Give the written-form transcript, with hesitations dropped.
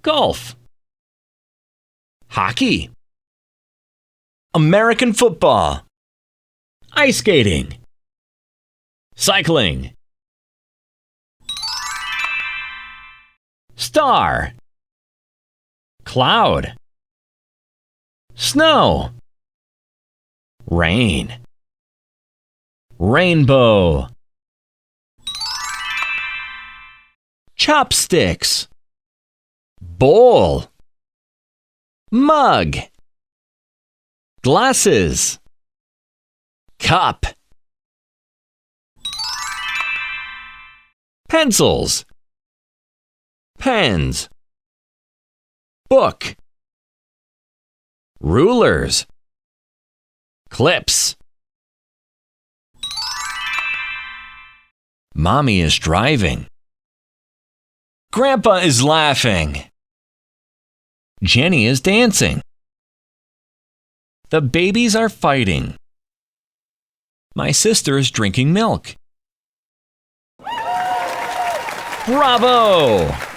golf, hockey, American football, ice skating, cycling, star, cloud, snow, rain, rainbow, chopsticks, bowl, mug, glasses, cup, pencils, pens, book, rulers, clips. Mommy is driving. Grandpa is laughing. Jenny is dancing. The babies are fighting. My sister is drinking milk. Bravo!